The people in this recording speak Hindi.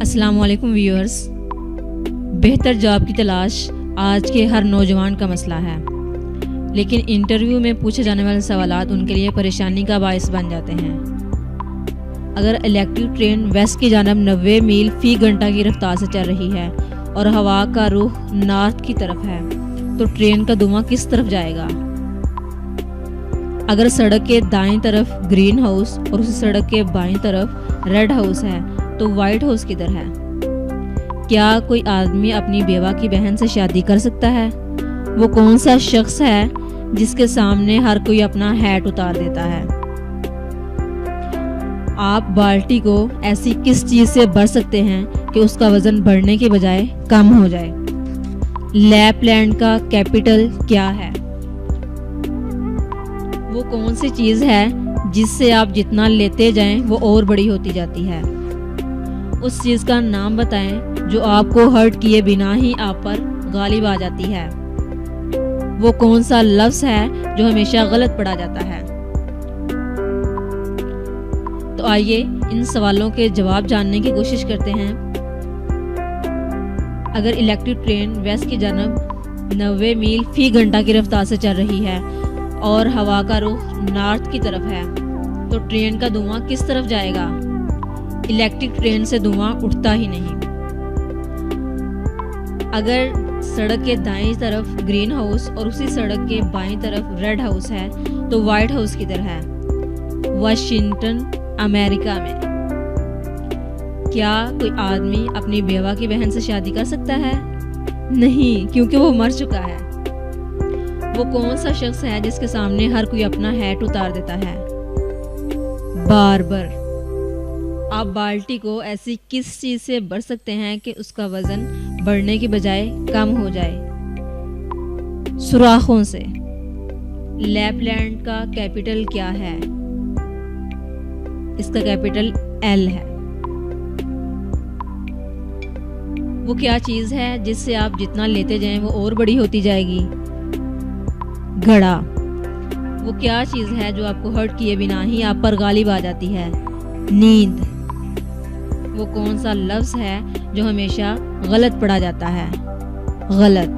अस्सलाम वालेकुम व्यूअर्स। बेहतर जॉब की तलाश आज के हर नौजवान का मसला है, लेकिन इंटरव्यू में पूछे जाने वाले सवालात उनके लिए परेशानी का बायस बन जाते हैं। अगर इलेक्ट्रिक ट्रेन वेस्ट की जानब 90 मील फी घंटा की रफ्तार से चल रही है और हवा का रुख नॉर्थ की तरफ है, तो ट्रेन का धुआं किस तरफ जाएगा? अगर सड़क के दाईं तरफ ग्रीन हाउस और उसी सड़क के बाईं तरफ रेड हाउस है, तो व्हाइट हाउस किधर है? क्या कोई आदमी अपनी बेवा की बहन से शादी कर सकता है? वो कौन सा शख्स है जिसके सामने हर कोई अपना हैट उतार देता है? आप बाल्टी को ऐसी किस चीज से भर सकते हैं कि उसका वजन बढ़ने के बजाय कम हो जाए? लैपलैंड का कैपिटल क्या है? वो कौन सी चीज है जिससे आप जितना लेते जाएं वो और बड़ी होती जाती है? उस चीज का नाम बताएं जो आपको हर्ट किए बिना ही आप पर गालिब आ जाती है। वो कौन सा लफ्ज है जो हमेशा गलत पढ़ा जाता है? तो आइए इन सवालों के जवाब जानने की कोशिश करते हैं। अगर इलेक्ट्रिक ट्रेन वेस्ट की जानब 90 मील फी घंटा की रफ्तार से चल रही है और हवा का रुख नॉर्थ की तरफ है, तो ट्रेन का धुआं किस तरफ जाएगा? इलेक्ट्रिक ट्रेन से धुआं उठता ही नहीं। अगर सड़क के दाईं तरफ ग्रीन हाउस और उसी सड़क के बाईं तरफ रेड हाउस है, तो व्हाइट हाउस किधर है? वाशिंगटन, अमेरिका में। क्या कोई आदमी अपनी बेवा की बहन से शादी कर सकता है? नहीं, क्योंकि वो मर चुका है। वो कौन सा शख्स है जिसके सामने हर कोई अपना हैट उतार देता है? बार्बर। आप बाल्टी को ऐसी किस चीज से भर सकते हैं कि उसका वजन बढ़ने के बजाय कम हो जाए? सुराखों से। लैपलैंड का कैपिटल क्या है? इसका कैपिटल एल है। वो क्या चीज है जिससे आप जितना लेते जाएं वो और बड़ी होती जाएगी? घड़ा। वो क्या चीज है जो आपको हर्ट किए बिना ही आप पर गालिब आ जाती है? नींद। वो कौन सा लफ्ज है जो हमेशा गलत पढ़ा जाता है? गलत।